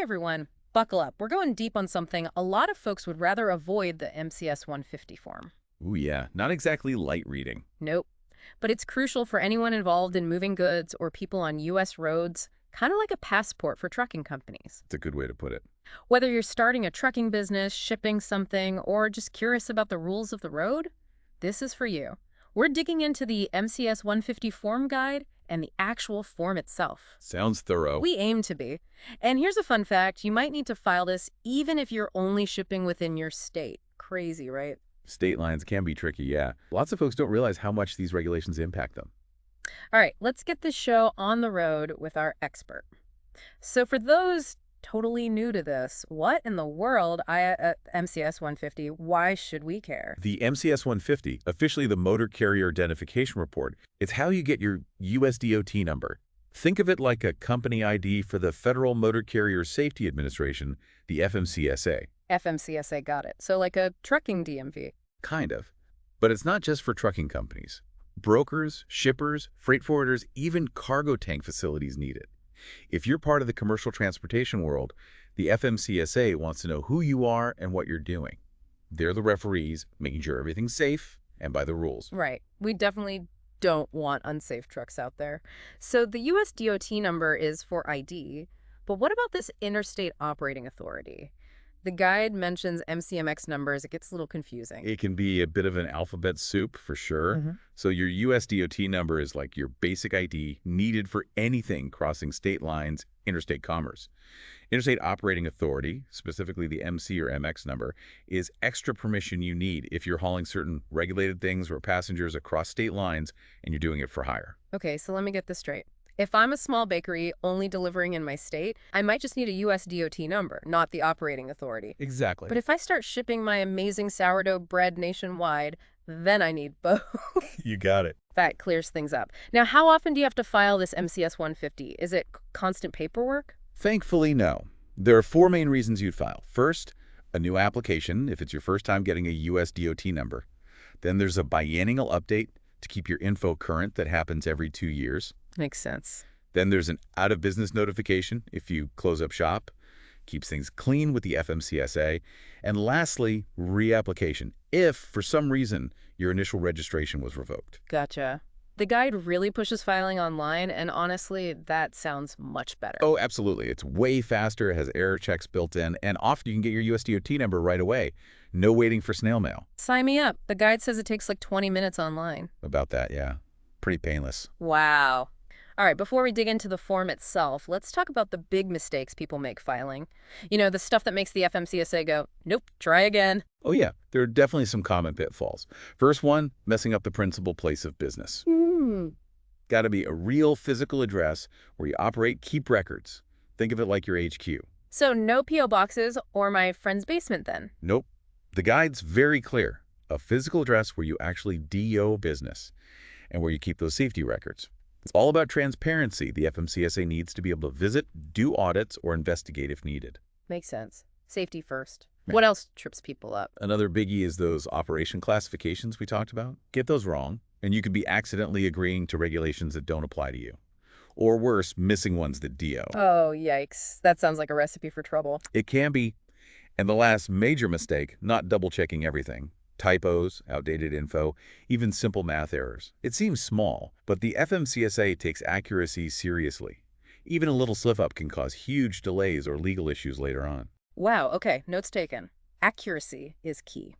Hey everyone, buckle up. We're going deep on something a lot of folks would rather avoid the MCS 150 form. Ooh, yeah, not exactly light reading. Nope. But it's crucial for anyone involved in moving goods or people on U.S. roads, kind of like a passport for trucking companies. It's a good way to put it. Whether you're starting a trucking business, shipping something, or just curious about the rules of the road, this is for you. We're digging into the MCS 150 form guide and the actual form itself. Sounds thorough. We aim to be. And here's a fun fact. You might need to file this even if you're only shipping within your state. Crazy, right? State lines can be tricky, yeah. Lots of folks don't realize how much these regulations impact them. All right, let's get this show on the road with our expert. So for those totally new to this, what in the world, MCS 150, why should we care? The MCS 150, officially the Motor Carrier Identification Report, it's how you get your USDOT number. Think of it like a company ID for the Federal Motor Carrier Safety Administration, the FMCSA. FMCSA got it. So like a trucking DMV. Kind of. But it's not just for trucking companies. Brokers, shippers, freight forwarders, even cargo tank facilities need it. If you're part of the commercial transportation world, the FMCSA wants to know who you are and what you're doing. They're the referees, making sure everything's safe and by the rules. Right. We definitely don't want unsafe trucks out there. So the US DOT number is for ID, but what about this Interstate Operating Authority? The guide mentions MCMX numbers. It gets a little confusing. It can be a bit of an alphabet soup for sure. So your US DOT number is like your basic ID needed for anything crossing state lines, interstate commerce. Interstate Operating Authority, specifically the MC or MX number, is extra permission you need if you're hauling certain regulated things or passengers across state lines and you're doing it for hire. Okay, so let me get this straight. If I'm a small bakery only delivering in my state, I might just need a US DOT number, not the operating authority. Exactly. But if I start shipping my amazing sourdough bread nationwide, then I need both. You got it. That clears things up. Now, how often do you have to file this MCS 150? Is it constant paperwork? Thankfully, no. There are four main reasons you'd file. First, a new application if it's your first time getting a US DOT number. Then there's a biennial update to keep your info current that happens every 2 years. Makes sense. Then there's an out-of-business notification if you close up shop. Keeps things clean with the FMCSA. And lastly, reapplication if, for some reason, your initial registration was revoked. Gotcha. The guide really pushes filing online, and honestly, that sounds much better. Oh, absolutely. It's way faster, it has error checks built in, and often you can get your USDOT number right away. No waiting for snail mail. Sign me up. The guide says it takes like 20 minutes online. About that, yeah. Pretty painless. Wow. All right, before we dig into the form itself, let's talk about the big mistakes people make filing. You know, the stuff that makes the FMCSA go, nope, try again. Oh yeah, there are definitely some common pitfalls. First one, messing up the principal place of business. Got to be a real physical address where you operate, keep records. Think of it like your HQ. So no P.O. boxes or my friend's basement then? Nope. The guide's very clear. A physical address where you actually DO business and where you keep those safety records. It's all about transparency. The FMCSA needs to be able to visit, do audits, or investigate if needed. Makes sense. Safety first. Right. What else trips people up? Another biggie is those operation classifications we talked about. Get those wrong, and you could be accidentally agreeing to regulations that don't apply to you. Or worse, missing ones that DO. Oh, yikes. That sounds like a recipe for trouble. It can be. And the last major mistake, not double-checking everything. Typos, outdated info, even simple math errors. It seems small, but the FMCSA takes accuracy seriously. Even a little slip-up can cause huge delays or legal issues later on. Wow, okay, notes taken. Accuracy is key.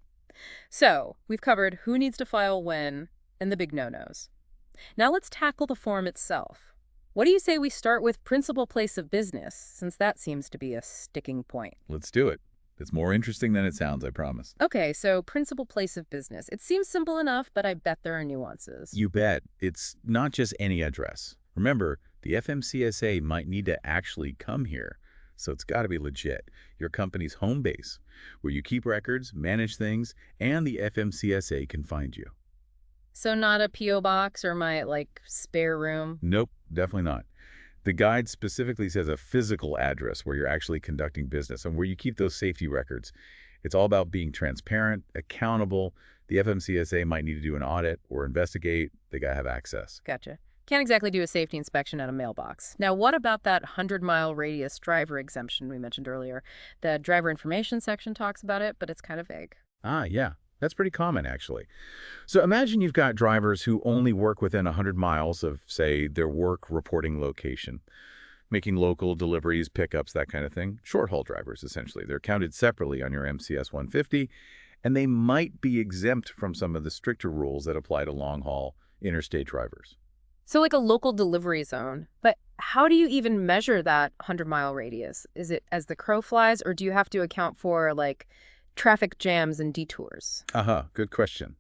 So, we've covered who needs to file when and the big no-nos. Now let's tackle the form itself. What do you say we start with principal place of business, since that seems to be a sticking point? Let's do it. It's more interesting than it sounds, I promise. Okay, so principal place of business. It seems simple enough, but I bet there are nuances. You bet. It's not just any address. Remember, the FMCSA might need to actually come here, so it's got to be legit. Your company's home base, where you keep records, manage things, and the FMCSA can find you. So not a P.O. box or my, spare room? Nope, definitely not. The guide specifically says a physical address where you're actually conducting business and where you keep those safety records. It's all about being transparent, accountable. The FMCSA might need to do an audit or investigate. They got to have access. Gotcha. Can't exactly do a safety inspection at a mailbox. Now, what about that 100-mile radius driver exemption we mentioned earlier? The driver information section talks about it, but it's kind of vague. Ah, yeah. That's pretty common, actually. So imagine you've got drivers who only work within 100 miles of, say, their work reporting location, making local deliveries, pickups, that kind of thing. Short-haul drivers, essentially. They're counted separately on your MCS 150, and they might be exempt from some of the stricter rules that apply to long-haul interstate drivers. So like a local delivery zone. But how do you even measure that 100-mile radius? Is it as the crow flies, or do you have to account for, like, traffic jams and detours? Good question.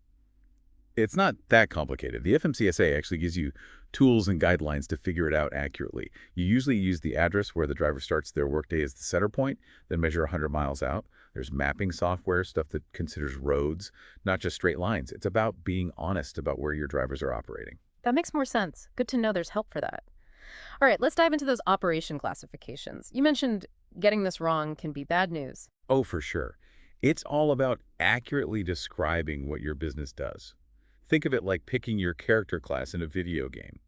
It's not that complicated. The FMCSA actually gives you tools and guidelines to figure it out accurately. You usually use the address where the driver starts their workday as the center point, then measure 100 miles out. There's mapping software, stuff that considers roads, not just straight lines. It's about being honest about where your drivers are operating. That makes more sense. Good to know there's help for that. All right, let's dive into those operation classifications. You mentioned getting this wrong can be bad news. Oh, for sure. It's all about accurately describing what your business does. Think of it like picking your character class in a video game.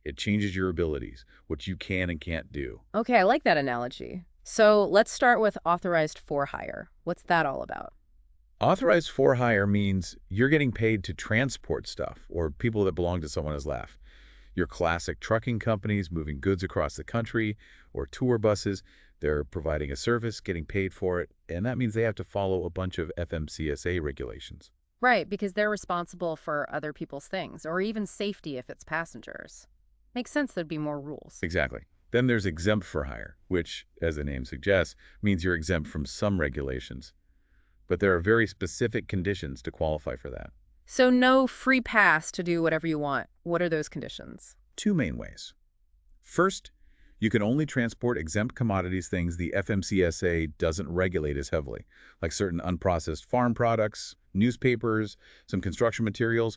It changes your abilities, what you can and can't do. Okay, I like that analogy. So let's start with authorized for hire. What's that all about? Authorized for hire means you're getting paid to transport stuff or people that belong to someone has left. Your classic trucking companies moving goods across the country or tour buses, they're providing a service, getting paid for it, and that means they have to follow a bunch of FMCSA regulations. Right, because they're responsible for other people's things, or even safety if it's passengers. Makes sense there'd be more rules. Exactly. Then there's exempt for hire, which, as the name suggests, means you're exempt from some regulations. But there are very specific conditions to qualify for that. So no free pass to do whatever you want. What are those conditions? Two main ways. First, you can only transport exempt commodities, things the FMCSA doesn't regulate as heavily, like certain unprocessed farm products, newspapers, some construction materials.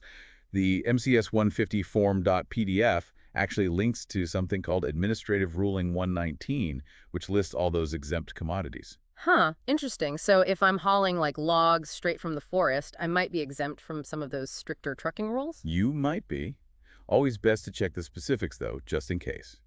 The MCS 150 form.pdf actually links to something called Administrative Ruling 119, which lists all those exempt commodities. Huh, interesting. So if I'm hauling like logs straight from the forest, I might be exempt from some of those stricter trucking rules? You might be. Always best to check the specifics, though, just in case.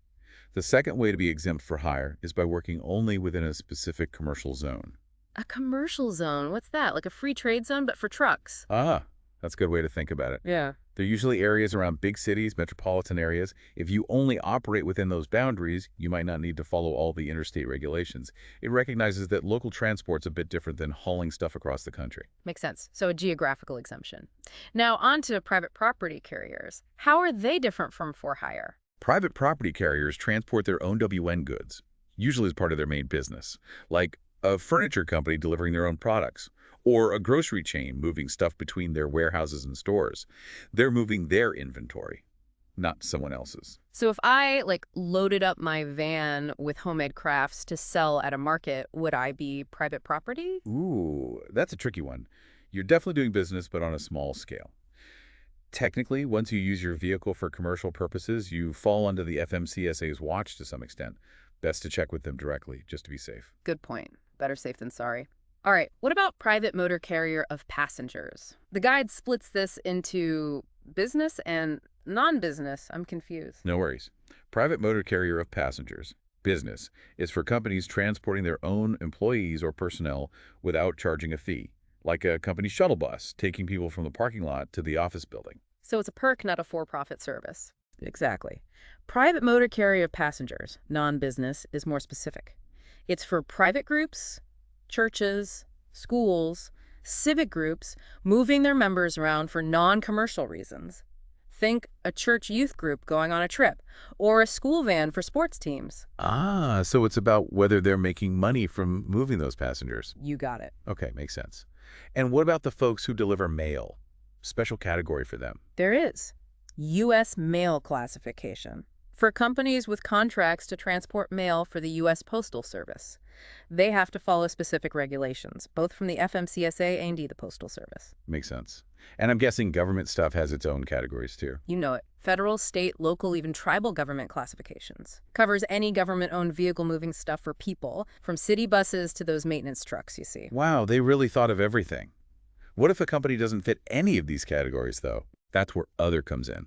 The second way to be exempt for hire is by working only within a specific commercial zone. A commercial zone? What's that? Like a free trade zone, but for trucks? That's a good way to think about it. Yeah. They're usually areas around big cities, metropolitan areas. If you only operate within those boundaries, you might not need to follow all the interstate regulations. It recognizes that local transport's a bit different than hauling stuff across the country. Makes sense. So a geographical exemption. Now on to private property carriers. How are they different from for hire? Private property carriers transport their own WN goods, usually as part of their main business, like a furniture company delivering their own products, or a grocery chain moving stuff between their warehouses and stores. They're moving their inventory, not someone else's. So if I loaded up my van with homemade crafts to sell at a market, would I be private property? Ooh, that's a tricky one. You're definitely doing business, but on a small scale. Technically, once you use your vehicle for commercial purposes, you fall under the FMCSA's watch to some extent. Best to check with them directly, just to be safe. Good point. Better safe than sorry. All right, what about private motor carrier of passengers? The guide splits this into business and non-business. I'm confused. No worries. Private motor carrier of passengers, business, is for companies transporting their own employees or personnel without charging a fee, like a company shuttle bus taking people from the parking lot to the office building. So it's a perk, not a for-profit service. Exactly. Private motor carrier of passengers, non-business, is more specific. It's for private groups, churches, schools, civic groups moving their members around for non-commercial reasons. Think a church youth group going on a trip, or a school van for sports teams. So it's about whether they're making money from moving those passengers. You got it. Okay, makes sense. And what about the folks who deliver mail? Special category for them. There is. U.S. mail classification. For companies with contracts to transport mail for the U.S. Postal Service. They have to follow specific regulations, both from the FMCSA and the Postal Service. Makes sense. And I'm guessing government stuff has its own categories too. You know it. Federal, state, local, even tribal government classifications. Covers any government-owned vehicle moving stuff for people, from city buses to those maintenance trucks you see. Wow, they really thought of everything. What if a company doesn't fit any of these categories, though? That's where other comes in.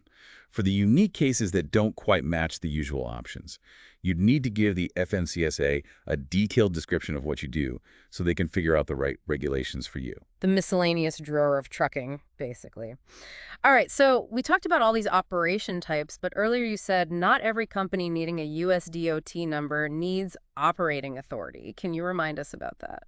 For the unique cases that don't quite match the usual options, you'd need to give the FMCSA a detailed description of what you do so they can figure out the right regulations for you. The miscellaneous drawer of trucking, basically. All right, so we talked about all these operation types, but earlier you said not every company needing a USDOT number needs operating authority. Can you remind us about that?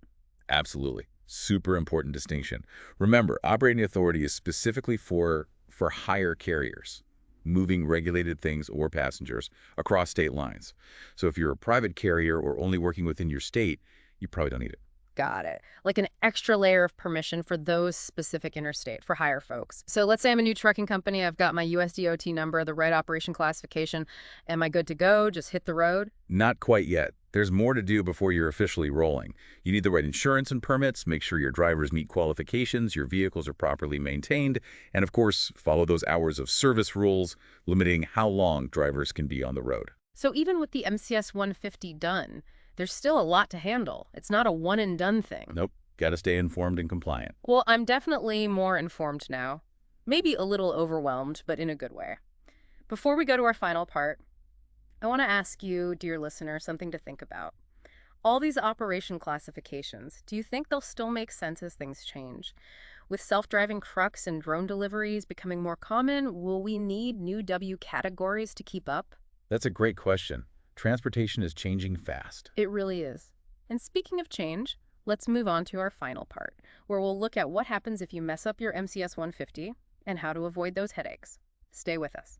Absolutely. Super important distinction. Remember, operating authority is specifically for hire carriers, moving regulated things or passengers across state lines. So if you're a private carrier or only working within your state, you probably don't need it. Got it. Like an extra layer of permission for those specific interstate, for hire folks. So let's say I'm a new trucking company. I've got my USDOT number, the right operation classification. Am I good to go? Just hit the road? Not quite yet. There's more to do before you're officially rolling. You need the right insurance and permits, make sure your drivers meet qualifications, your vehicles are properly maintained, and of course, follow those hours of service rules, limiting how long drivers can be on the road. So even with the MCS 150 done, there's still a lot to handle. It's not a one and done thing. Nope, gotta stay informed and compliant. Well, I'm definitely more informed now. Maybe a little overwhelmed, but in a good way. Before we go to our final part, I want to ask you, dear listener, something to think about. All these operation classifications, do you think they'll still make sense as things change? With self-driving trucks and drone deliveries becoming more common, will we need new W categories to keep up? That's a great question. Transportation is changing fast. It really is. And speaking of change, let's move on to our final part, where we'll look at what happens if you mess up your MCS 150 and how to avoid those headaches. Stay with us.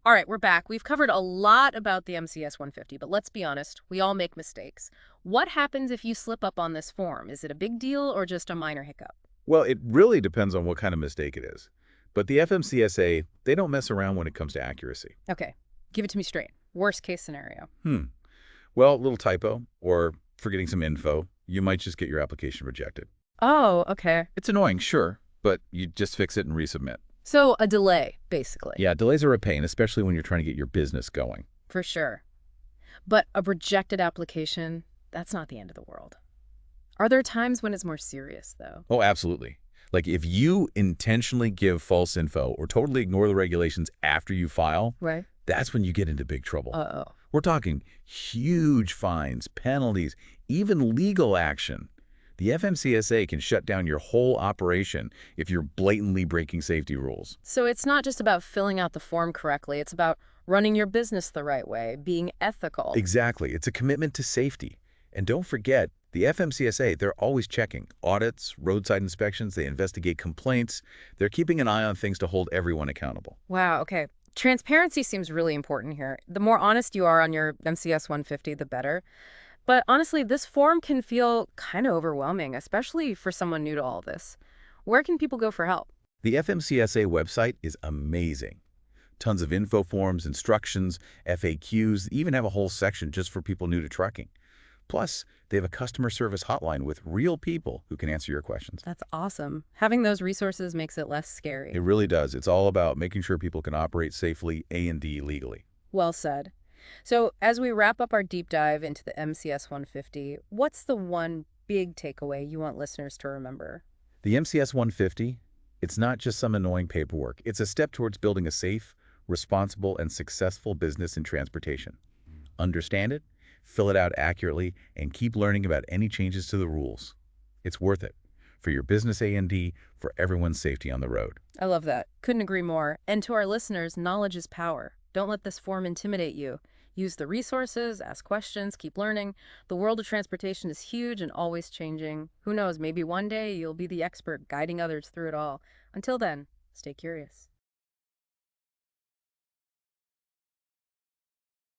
All right, we're back. We've covered a lot about the MCS 150, but let's be honest, we all make mistakes. What happens if you slip up on this form? Is it a big deal or just a minor hiccup? Well, it really depends on what kind of mistake it is. But the FMCSA, they don't mess around when it comes to accuracy. Okay, give it to me straight. Worst case scenario. Well, a little typo or forgetting some info, you might just get your application rejected. Oh, okay. It's annoying, sure, but you just fix it and resubmit. So a delay, basically. Yeah, delays are a pain, especially when you're trying to get your business going. For sure. But a rejected application, that's not the end of the world. Are there times when it's more serious, though? Oh, absolutely. Like if you intentionally give false info or totally ignore the regulations after you file, Right. that's when you get into big trouble. Uh-oh. We're talking huge fines, penalties, even legal action. The FMCSA can shut down your whole operation if you're blatantly breaking safety rules. So it's not just about filling out the form correctly. It's about running your business the right way, being ethical. Exactly. It's a commitment to safety. And don't forget, the FMCSA, they're always checking. Audits, roadside inspections, they investigate complaints. They're keeping an eye on things to hold everyone accountable. Wow, okay. Transparency seems really important here. The more honest you are on your MCS 150, the better. But honestly, this form can feel kind of overwhelming, especially for someone new to all this. Where can people go for help? The FMCSA website is amazing. Tons of info forms, instructions, FAQs, they even have a whole section just for people new to trucking. Plus, they have a customer service hotline with real people who can answer your questions. That's awesome. Having those resources makes it less scary. It really does. It's all about making sure people can operate safely A&D legally. Well said. So as we wrap up our deep dive into the MCS 150, what's the one big takeaway you want listeners to remember? The MCS 150, it's not just some annoying paperwork. It's a step towards building a safe, responsible, and successful business in transportation. Understand it, fill it out accurately, and keep learning about any changes to the rules. It's worth it. For your business A&D, for everyone's safety on the road. I love that. Couldn't agree more. And to our listeners, knowledge is power. Don't let this form intimidate you. Use the resources, ask questions, keep learning. The world of transportation is huge and always changing. Who knows, maybe one day you'll be the expert guiding others through it all. Until then, stay curious.